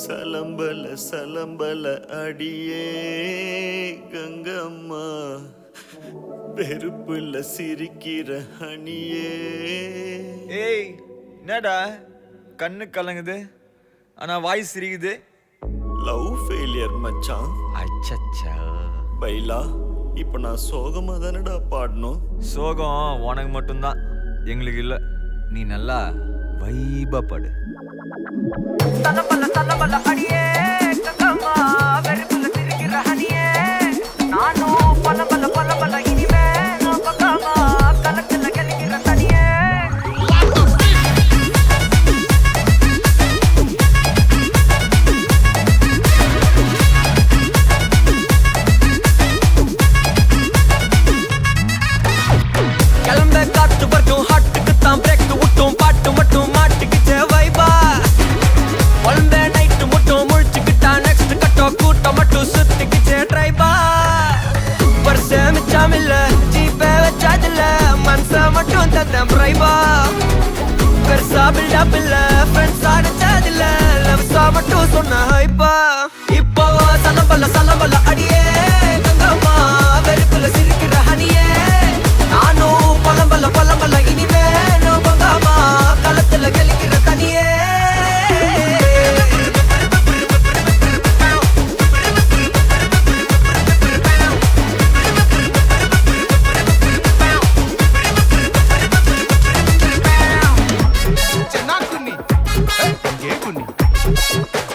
சலம்பல சலம்பல அடியே கங்கம்மா, வெறுப்புல சிரிக்கிற ஹனியே. ஏய் என்னடா கண்ணு கலங்குது ஆனா வாய் சிரிக்குது? லவ் ஃபெயிலியர் மச்சான். அச்சச்சா பைலா, இப்ப நான் சோகமா தானடா பாடணும். சோகம் உனக்கு மட்டும்தான், எங்களுக்கு இல்ல. நீ நல்லா வைபா பாடு. தலபல தலபல அடியே கங்கம்மா, வெறுப்புல சிரிக்கிற ஹனியே. நானும் பலபல பலபல இனிமே நான் பக்காமா, கலத்துல கெளிக்கிற தனியே. கிளம்ப காத்து வரட்டும், ஹாட்டுக்கு தான் பிரேக் விட்டும், பாட்டு மட்டும் மாட்டுக்குச்சே வைபா. ஒன்பே நைட்டு மட்டும் முழிச்சுக்கிட்டா, நெக்ஸ்ட் கட்டோ கூட்டம் மட்டும் சுத்திக்கிச்சே ட்ரைபா. வருஷ மிச்சாமில்ல, ஜீப்பே வச்சாதில்ல, மனச மட்டும் தந்தேன் பிரைபா. பெருசா பில்டப் இல்ல, ஃப்ரெண்ட்ஸ் அடிச்சதில்ல, லவ்ஸா மட்டும் சொன்ன ஹைப்பா. இப்போ சலம்பல சலம்பல அடியே கங்கம்மா, வெறுப்புல சிரிக்கிற ஹனியே. நானும் பலம்பல பலம்பல இனிமே நோ பங்காமா, களத்துல கெளிக்கிற தனியே. Chenakuni, eh, ye kuni.